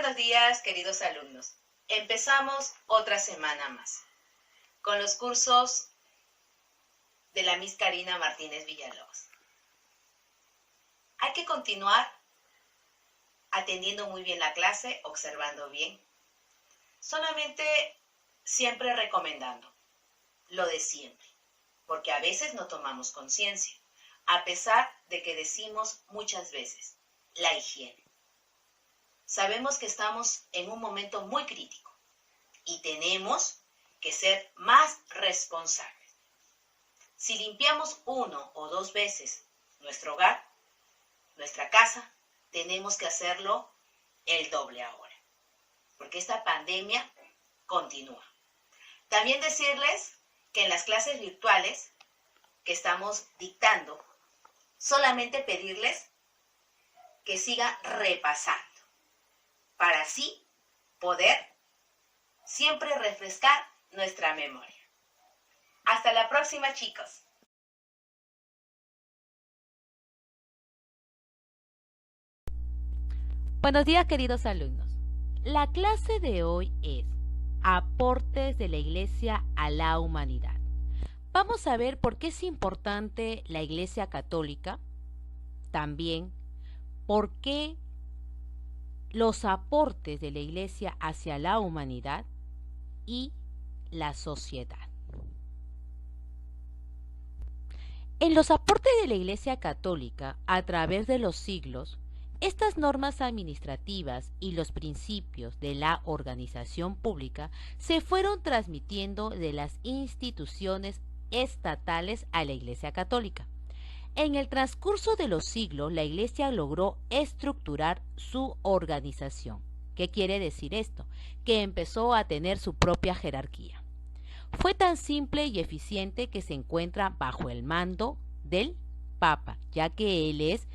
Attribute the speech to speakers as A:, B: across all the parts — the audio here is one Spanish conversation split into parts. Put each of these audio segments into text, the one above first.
A: buenos días, queridos alumnos. Empezamos otra semana más con los cursos de la Miss Karina Martínez Villalobos. Hay que continuar atendiendo muy bien la clase, observando bien. Solamente siempre recomendando lo de siempre, porque a veces no tomamos conciencia, a pesar de que decimos muchas veces la higiene. Sabemos que estamos en un momento muy crítico y tenemos que ser más responsables. Si limpiamos 1 o 2 veces nuestro hogar, nuestra casa, tenemos que hacerlo el doble ahora, porque esta pandemia continúa. También decirles que en las clases virtuales que estamos dictando, solamente pedirles que sigan repasando, para así poder siempre refrescar nuestra memoria. Hasta la próxima, chicos.
B: Buenos días, queridos alumnos. La clase de hoy es Aportes de la Iglesia a la Humanidad. Vamos a ver por qué es importante la Iglesia Católica, también por qué los aportes de la Iglesia hacia la humanidad y la sociedad. En los aportes de la Iglesia Católica a través de los siglos, estas normas administrativas y los principios de la organización pública se fueron transmitiendo de las instituciones estatales a la Iglesia Católica. En el transcurso de los siglos, la Iglesia logró estructurar su organización. ¿Qué quiere decir esto? Que empezó a tener su propia jerarquía. Fue tan simple y eficiente que se encuentra bajo el mando del Papa, ya que él es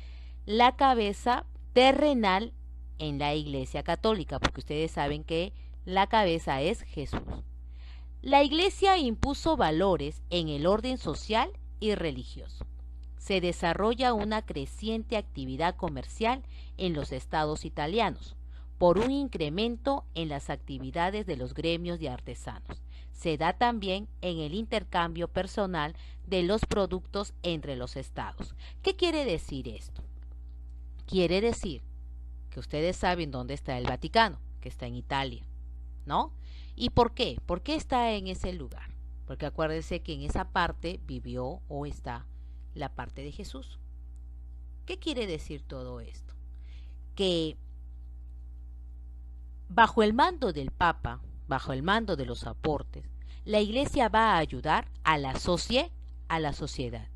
B: la cabeza terrenal en la Iglesia Católica, porque ustedes saben que la cabeza es Jesús. La Iglesia impuso valores en el orden social y religioso. Se desarrolla una creciente actividad comercial en los estados italianos, por un incremento en las actividades de los gremios de artesanos. Se da también en el intercambio personal de los productos entre los estados. ¿Qué quiere decir esto? Quiere decir que ustedes saben dónde está el Vaticano, que está en Italia, ¿no? ¿Y por qué? ¿Por qué está en ese lugar? Porque acuérdense que en esa parte vivió o está la parte de Jesús. ¿Qué quiere decir todo esto? Que bajo el mando del Papa, bajo el mando de los aportes, la Iglesia va a ayudar a la sociedad.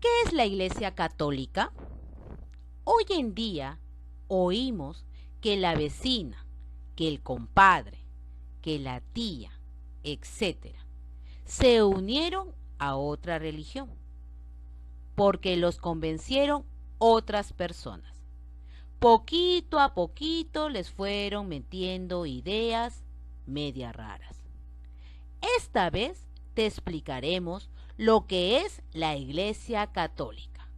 B: ¿Qué es la Iglesia Católica? Hoy en día oímos que la vecina, que el compadre, que la tía, etcétera, se unieron a otra religión porque los convencieron otras personas. Poquito a poquito les fueron metiendo ideas media raras. Esta vez te explicaremos lo que es la Iglesia Católica,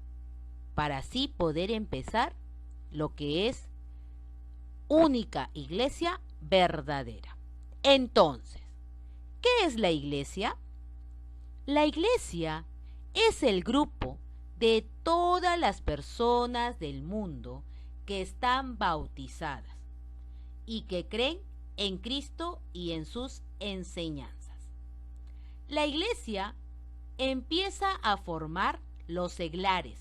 B: para así poder empezar lo que es única iglesia verdadera. Entonces, ¿qué es la Iglesia? La Iglesia es el grupo de todas las personas del mundo que están bautizadas y que creen en Cristo y en sus enseñanzas. La Iglesia empieza a formar los seglares,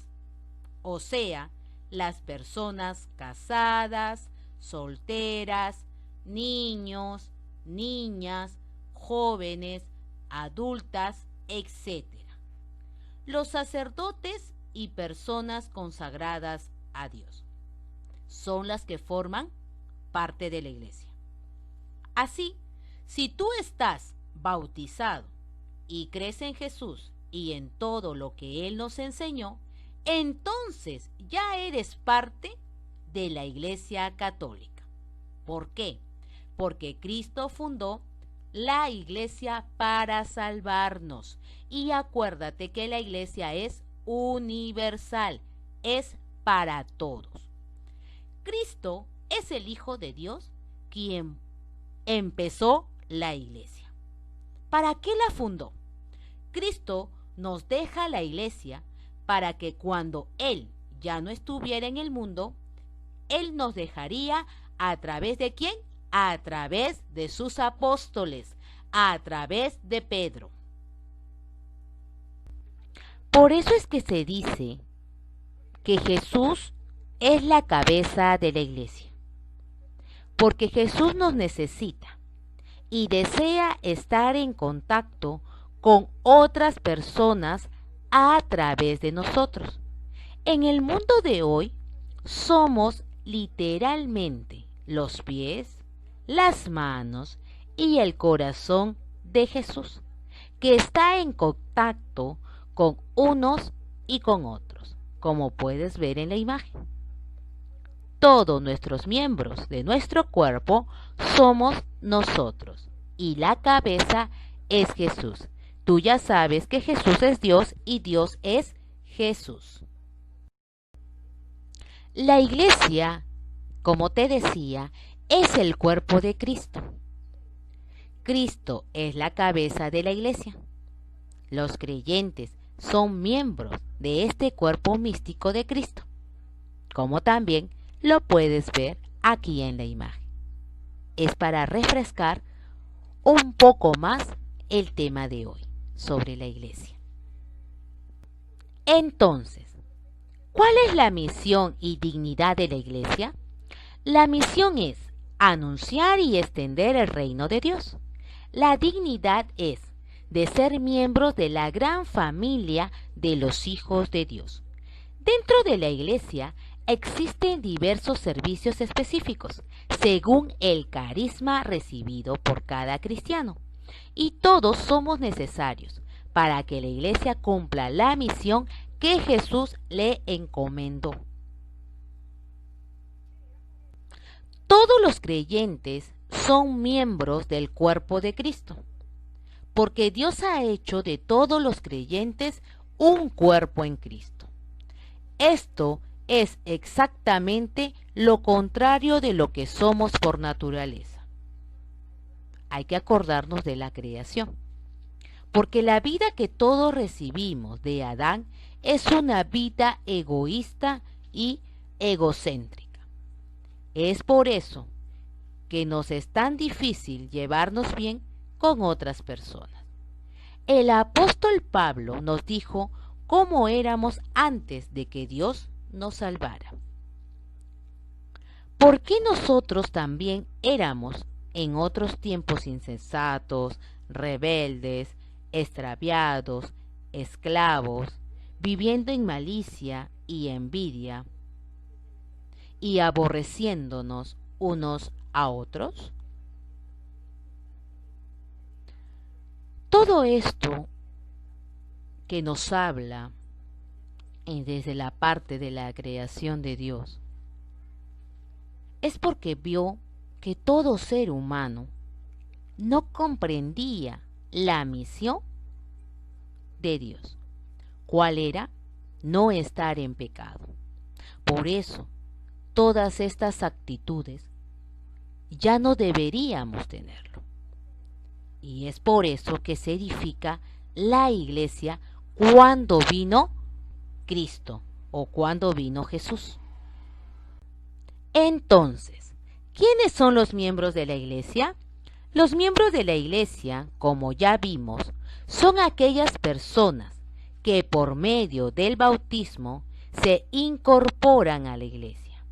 B: o sea, las personas casadas, solteras, niños, niñas, jóvenes, adultas, etc. Los sacerdotes y personas consagradas a Dios son las que forman parte de la Iglesia. Así, si tú estás bautizado y crees en Jesús y en todo lo que Él nos enseñó, entonces ya eres parte de la Iglesia Católica. ¿Por qué? Porque Cristo fundó la Iglesia para salvarnos. Y acuérdate que la Iglesia es universal, es para todos. Cristo es el Hijo de Dios quien empezó la iglesia. ¿Para qué la fundó? Cristo nos deja la iglesia para que cuando Él ya no estuviera en el mundo, Él nos dejaría ¿a través de quién? A través de sus apóstoles, a través de Pedro. Por eso es que se dice que Jesús es la cabeza de la iglesia, porque Jesús nos necesita y desea estar en contacto con otras personas a través de nosotros. En el mundo de hoy somos literalmente los pies, las manos y el corazón de Jesús, que está en contacto con unos y con otros, como puedes ver en la imagen. Todos nuestros miembros de nuestro cuerpo somos nosotros y la cabeza es Jesús. Tú ya sabes que Jesús es Dios y Dios es Jesús. La iglesia, como te decía, es el cuerpo de Cristo. Cristo es la cabeza de la iglesia. Los creyentes son miembros de este cuerpo místico de Cristo, como también lo puedes ver aquí en la imagen. Es para refrescar un poco más el tema de hoy sobre la iglesia. Entonces, ¿cuál es la misión y dignidad de la iglesia? La misión es anunciar y extender el reino de Dios. La dignidad es de ser miembros de la gran familia de los hijos de Dios. Dentro de la iglesia existen diversos servicios específicos según el carisma recibido por cada cristiano, y todos somos necesarios para que la iglesia cumpla la misión que Jesús le encomendó. Todos los creyentes son miembros del cuerpo de Cristo, porque Dios ha hecho de todos los creyentes un cuerpo en Cristo. Esto es exactamente lo contrario de lo que somos por naturaleza. Hay que acordarnos de la creación, porque la vida que todos recibimos de Adán es una vida egoísta y egocéntrica. Es por eso que nos es tan difícil llevarnos bien con otras personas. El apóstol Pablo nos dijo cómo éramos antes de que Dios nos salvara. ¿Por qué nosotros también éramos en otros tiempos insensatos, rebeldes, extraviados, esclavos, viviendo en malicia y envidia y aborreciéndonos unos a otros? Todo esto que nos habla desde la parte de la creación de Dios es porque vio que todo ser humano no comprendía la misión de Dios. ¿Cuál era? No estar en pecado. Por eso, todas estas actitudes ya no deberíamos tenerlo. Y es por eso que se edifica la iglesia cuando vino Cristo o cuando vino Jesús. Entonces, ¿quiénes son los miembros de la iglesia? Los miembros de la iglesia, como ya vimos, son aquellas personas que por medio del bautismo se incorporan a la iglesia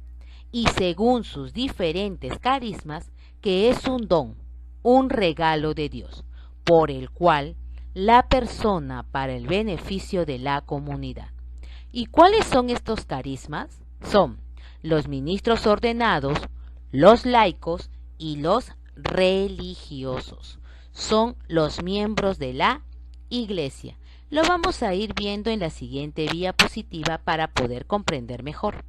B: y según sus diferentes carismas, que es un don, un regalo de Dios, por el cual la persona para el beneficio de la comunidad. ¿Y cuáles son estos carismas? Son los ministros ordenados, los laicos y los religiosos. Son los miembros de la iglesia. Lo vamos a ir viendo en la siguiente diapositiva para poder comprender mejor.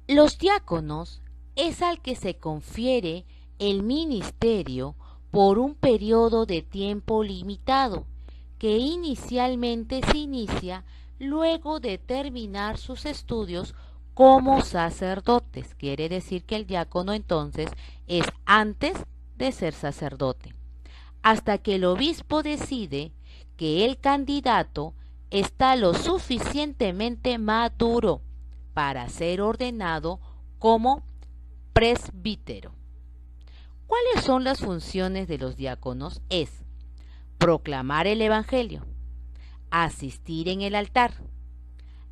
B: Los diáconos es al que se confiere el ministerio por un periodo de tiempo limitado, que inicialmente se inicia luego de terminar sus estudios como sacerdotes. Quiere decir que el diácono entonces es antes de ser sacerdote, hasta que el obispo decide que el candidato está lo suficientemente maduro para ser ordenado como presbítero. ¿Cuáles son las funciones de los diáconos? Es proclamar el evangelio, asistir en el altar,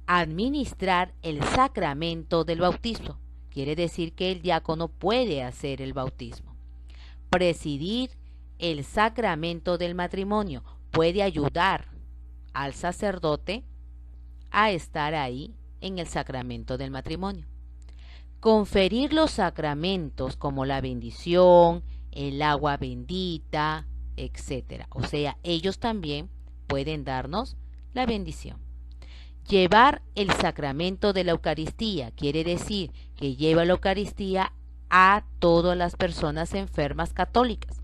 B: administrar el sacramento del bautismo. Quiere decir que el diácono puede hacer el bautismo. Presidir el sacramento del matrimonio. Puede ayudar al sacerdote a estar ahí en el sacramento del matrimonio. Conferir los sacramentos como la bendición, el agua bendita, etc. O sea, ellos también pueden darnos la bendición. Llevar el sacramento de la Eucaristía, quiere decir que lleva la Eucaristía a todas las personas enfermas católicas.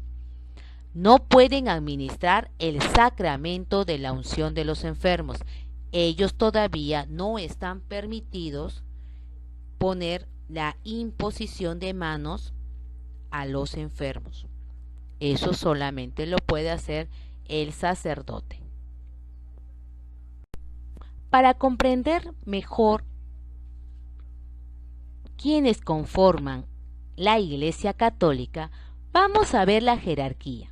B: No pueden administrar el sacramento de la unción de los enfermos. Ellos todavía no están permitidos poner la imposición de manos a los enfermos. Eso solamente lo puede hacer el sacerdote. Para comprender mejor quiénes conforman la Iglesia Católica, vamos a ver la jerarquía.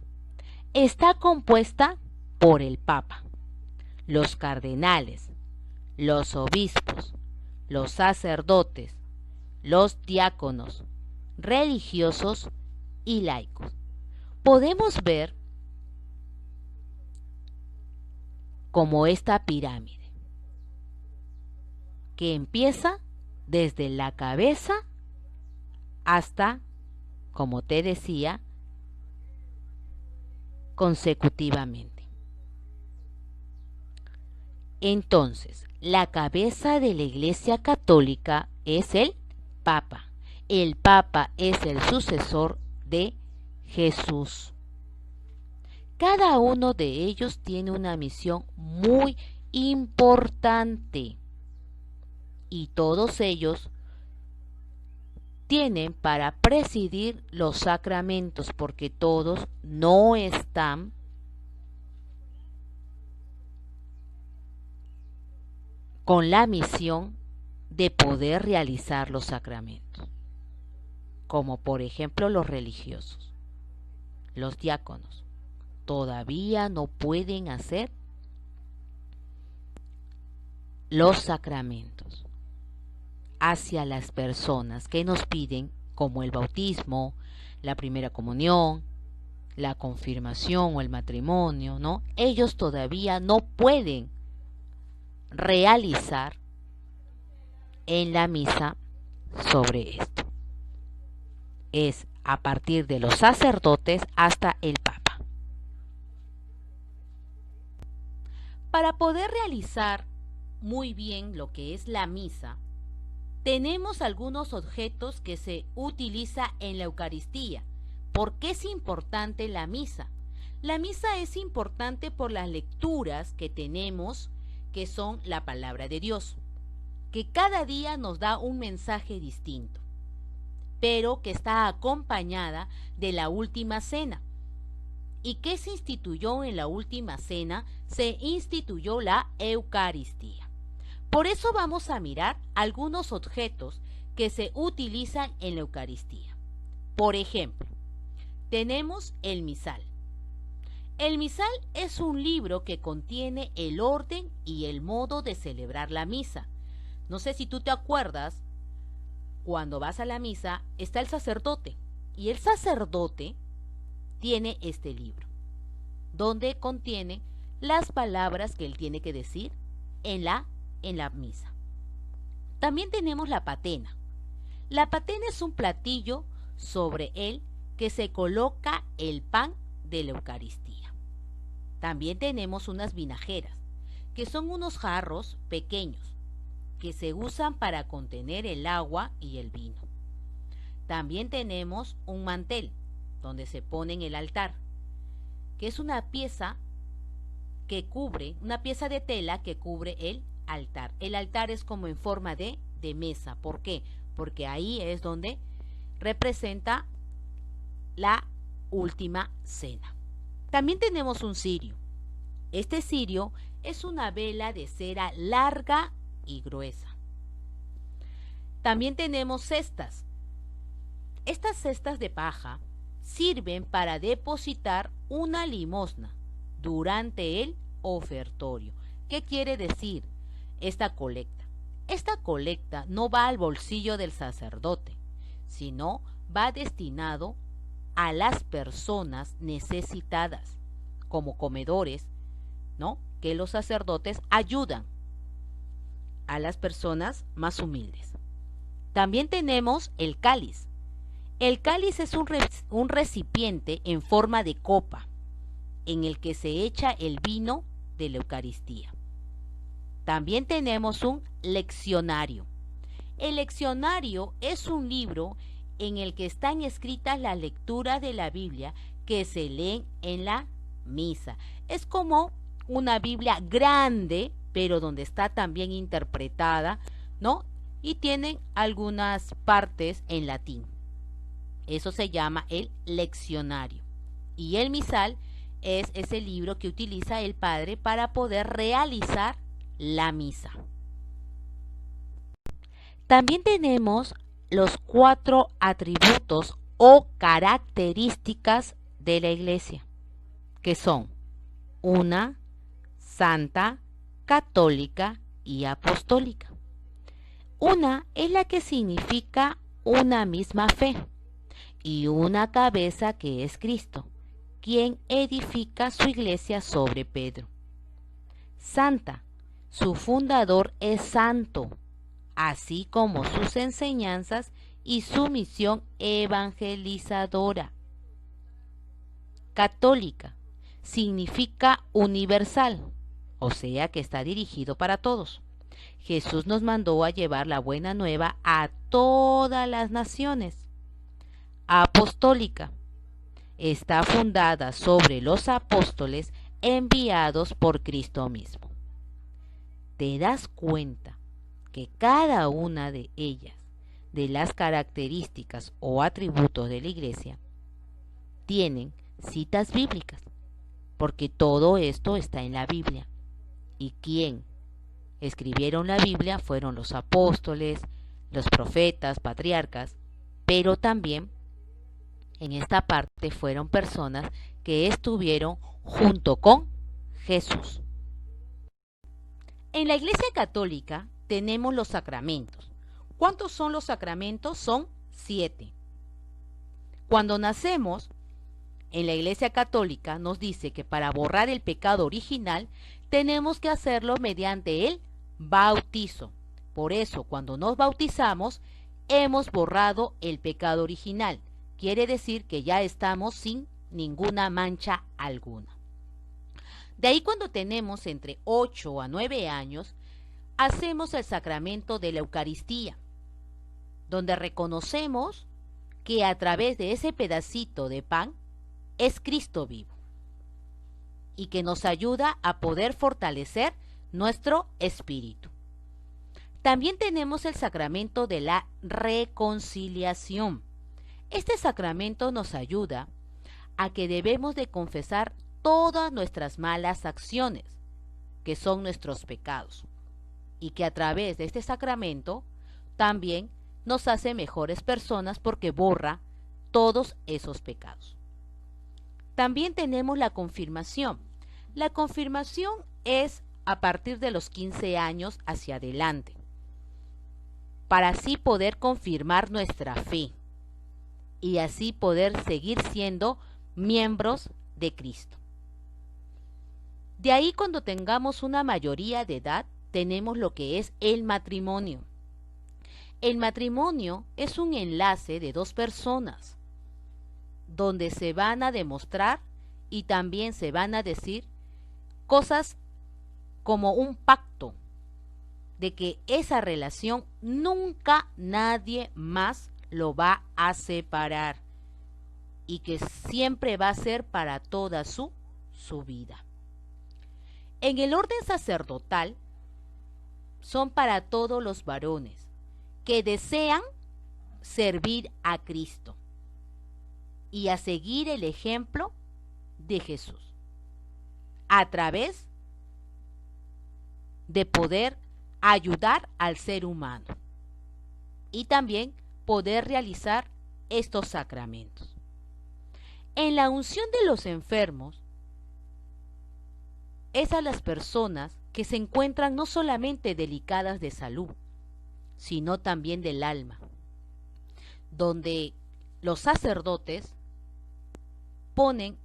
B: Está compuesta por el Papa, los cardenales, los obispos, los sacerdotes, los diáconos, religiosos y laicos. Podemos ver como esta pirámide que empieza desde la cabeza hasta, como te decía, consecutivamente. Entonces, la cabeza de la Iglesia Católica es el Papa. El Papa es el sucesor de Jesús. Cada uno de ellos tiene una misión muy importante y todos ellos tienen para presidir los sacramentos, porque todos no están con la misión de poder realizar los sacramentos, como por ejemplo los religiosos, los diáconos, todavía no pueden hacer los sacramentos hacia las personas que nos piden, como el bautismo, la primera comunión, la confirmación o el matrimonio, ¿no? Ellos todavía no pueden realizar en la misa sobre esto. Es a partir de los sacerdotes hasta el Papa. Para poder realizar muy bien lo que es la misa, tenemos algunos objetos que se utiliza en la Eucaristía. ¿Por qué es importante la misa? La misa es importante por las lecturas que tenemos, que son la palabra de Dios, que cada día nos da un mensaje distinto, pero que está acompañada de la última cena. ¿Y qué se instituyó en la última cena? Se instituyó la Eucaristía. Por eso vamos a mirar algunos objetos que se utilizan en la Eucaristía. Por ejemplo, tenemos el misal. El misal es un libro que contiene el orden y el modo de celebrar la misa. No sé si tú te acuerdas, cuando vas a la misa está el sacerdote, y el sacerdote tiene este libro, donde contiene las palabras que él tiene que decir en la misa. También tenemos la patena. La patena es un platillo sobre él que se coloca el pan de la Eucaristía. También tenemos unas vinajeras, que son unos jarros pequeños que se usan para contener el agua y el vino. También tenemos un mantel donde se pone en el altar, que es una pieza que cubre, una pieza de tela que cubre el altar. El altar es como en forma de mesa. ¿Por qué? Porque ahí es donde representa la última cena. También tenemos un cirio. Este cirio es una vela de cera larga y gruesa. También tenemos cestas. Estas cestas de paja sirven para depositar una limosna durante el ofertorio. ¿Qué quiere decir esta colecta? Esta colecta no va al bolsillo del sacerdote, sino va destinado a las personas necesitadas, como comedores, ¿no? Que los sacerdotes ayudan a las personas más humildes. También tenemos el cáliz. El cáliz es un recipiente en forma de copa en el que se echa el vino de la Eucaristía. También tenemos un leccionario. El leccionario es un libro en el que están escritas las lecturas de la Biblia que se leen en la misa. Es como una Biblia grande, pero donde está también interpretada, ¿no? Y tienen algunas partes en latín. Eso se llama el leccionario. Y el misal es ese libro que utiliza el padre para poder realizar la misa. También tenemos los 4 atributos o características de la iglesia, que son una, santa, católica y apostólica. Una es la que significa una misma fe y una cabeza que es Cristo, quien edifica su iglesia sobre Pedro. Santa, su fundador es santo, así como sus enseñanzas y su misión evangelizadora. Católica significa universal, o sea que está dirigido para todos. Jesús nos mandó a llevar la buena nueva a todas las naciones. Apostólica está fundada sobre los apóstoles enviados por Cristo mismo. ¿Te das cuenta que cada una de ellas, de las características o atributos de la iglesia, tienen citas bíblicas? Porque todo esto está en la Biblia. ¿Y quién escribieron la Biblia? Fueron los apóstoles, los profetas, patriarcas, pero también en esta parte fueron personas que estuvieron junto con Jesús. En la Iglesia Católica tenemos los sacramentos. ¿Cuántos son los sacramentos? Son 7. Cuando nacemos, en la Iglesia Católica nos dice que para borrar el pecado original tenemos que hacerlo mediante el bautizo. Por eso, cuando nos bautizamos, hemos borrado el pecado original. Quiere decir que ya estamos sin ninguna mancha alguna. De ahí, cuando tenemos entre 8 a 9 años, hacemos el sacramento de la Eucaristía, donde reconocemos que a través de ese pedacito de pan es Cristo vivo y que nos ayuda a poder fortalecer nuestro espíritu. También tenemos el sacramento de la reconciliación. Este sacramento nos ayuda a que debemos de confesar todas nuestras malas acciones, que son nuestros pecados, y que a través de este sacramento también nos hace mejores personas porque borra todos esos pecados. También tenemos la confirmación. La confirmación es a partir de los 15 años hacia adelante, para así poder confirmar nuestra fe y así poder seguir siendo miembros de Cristo. De ahí, cuando tengamos una mayoría de edad, tenemos lo que es el matrimonio. El matrimonio es un enlace de 2 personas, donde se van a demostrar y también se van a decir cosas como un pacto de que esa relación nunca nadie más lo va a separar y que siempre va a ser para toda su vida. En el orden sacerdotal son para todos los varones que desean servir a Cristo y a seguir el ejemplo de Jesús a través de poder ayudar al ser humano y también poder realizar estos sacramentos. En la unción de los enfermos es a las personas que se encuentran no solamente delicadas de salud, sino también del alma, donde los sacerdotes ponen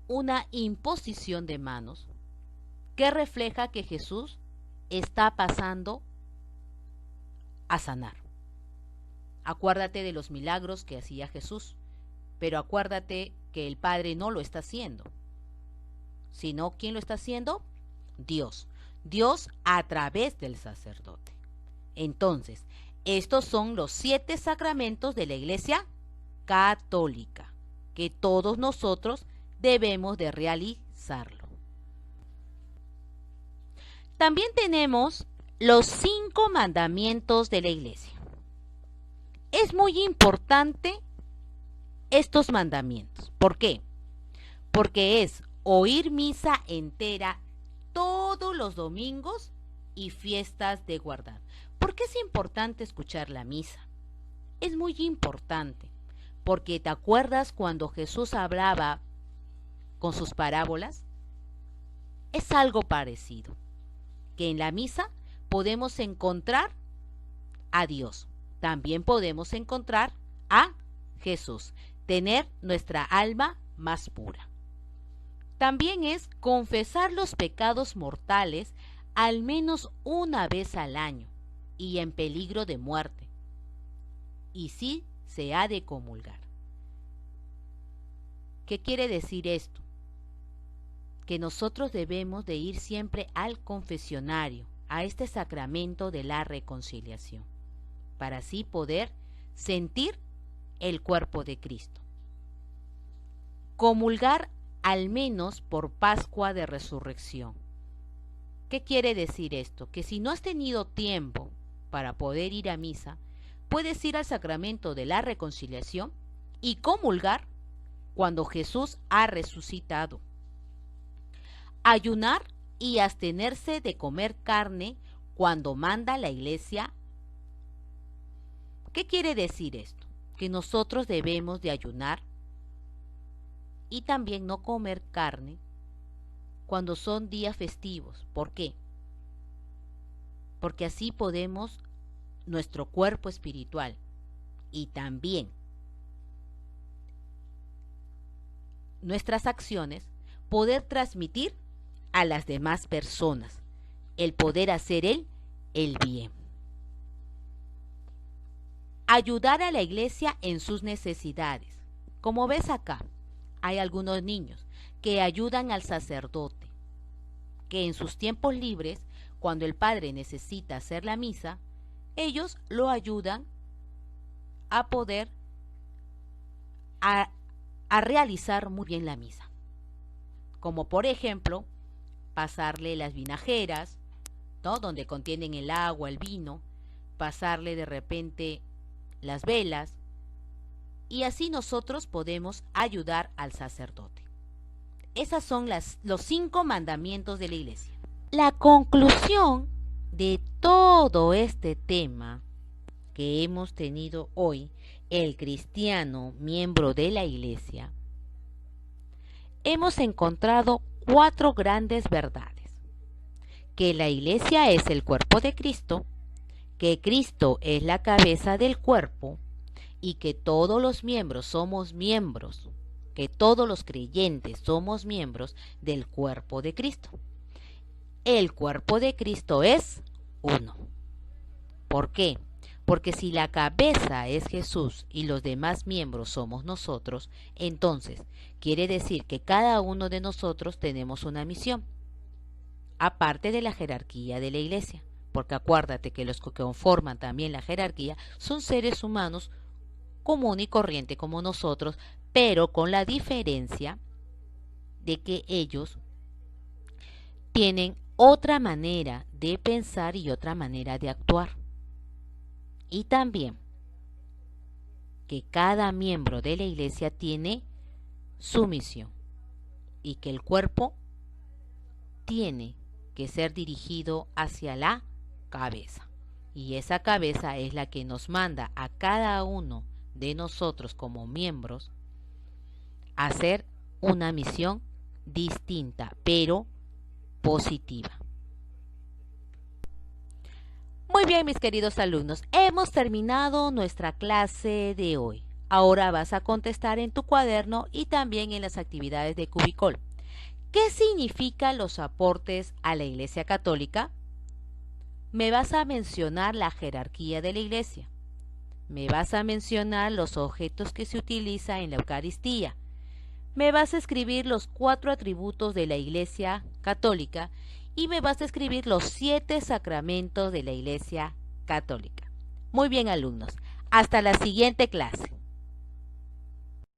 B: una imposición de manos que refleja que Jesús está pasando a sanar. Acuérdate de los milagros que hacía Jesús, pero acuérdate que el Padre no lo está haciendo, sino ¿quién lo está haciendo? Dios. Dios a través del sacerdote. Entonces, estos son los 7 sacramentos de la Iglesia Católica, que todos nosotros debemos de realizarlo. También tenemos los 5 mandamientos de la Iglesia. Es muy importante estos mandamientos. ¿Por qué? Porque es oír misa entera todos los domingos y fiestas de guardar. ¿Por qué es importante escuchar la misa? Es muy importante porque ¿te acuerdas cuando Jesús hablaba con sus parábolas? Es algo parecido, que en la misa podemos encontrar a Dios, también podemos encontrar a Jesús, tener nuestra alma más pura. También es confesar los pecados mortales al menos una vez al año y en peligro de muerte. Y sí se ha de comulgar. ¿Qué quiere decir esto? Que nosotros debemos de ir siempre al confesionario, a este sacramento de la reconciliación, para así poder sentir el cuerpo de Cristo. Comulgar al menos por Pascua de Resurrección. ¿Qué quiere decir esto? Que si no has tenido tiempo para poder ir a misa, puedes ir al sacramento de la reconciliación y comulgar cuando Jesús ha resucitado. Ayunar y abstenerse de comer carne cuando manda la Iglesia. ¿Qué quiere decir esto? Que nosotros debemos de ayunar y también no comer carne cuando son días festivos. ¿Por qué? Porque así podemos nuestro cuerpo espiritual y también nuestras acciones poder transmitir a las demás personas, el poder hacer el bien. Ayudar a la Iglesia en sus necesidades. Como ves acá, hay algunos niños que ayudan al sacerdote, que en sus tiempos libres, cuando el padre necesita hacer la misa, ellos lo ayudan a poder a realizar muy bien la misa. Como por ejemplo, pasarle las vinajeras, ¿no? Donde contienen el agua, el vino, pasarle de repente las velas, y así nosotros podemos ayudar al sacerdote. Esas son los 5 mandamientos de la Iglesia. La conclusión de todo este tema que hemos tenido hoy, el cristiano miembro de la Iglesia, hemos encontrado 4 grandes verdades: que la Iglesia es el cuerpo de Cristo, que Cristo es la cabeza del cuerpo y que todos los miembros somos miembros, que todos los creyentes somos miembros del cuerpo de Cristo. El cuerpo de Cristo es uno. ¿Por qué? Porque si la cabeza es Jesús y los demás miembros somos nosotros, entonces quiere decir que cada uno de nosotros tenemos una misión, aparte de la jerarquía de la Iglesia, porque acuérdate que los que conforman también la jerarquía son seres humanos común y corriente como nosotros, pero con la diferencia de que ellos tienen otra manera de pensar y otra manera de actuar. Y también que cada miembro de la iglesia tiene su misión y que el cuerpo tiene que ser dirigido hacia la cabeza. Y esa cabeza es la que nos manda a cada uno de nosotros como miembros a hacer una misión distinta, pero positiva. Muy bien, mis queridos alumnos, hemos terminado nuestra clase de hoy. Ahora vas a contestar en tu cuaderno y también en las actividades de Cubicol. ¿Qué significan los aportes a la Iglesia Católica? Me vas a mencionar la jerarquía de la Iglesia. Me vas a mencionar los objetos que se utilizan en la Eucaristía. Me vas a escribir los 4 atributos de la Iglesia Católica y me vas a escribir los 7 sacramentos de la Iglesia Católica. Muy bien, alumnos. Hasta la siguiente clase.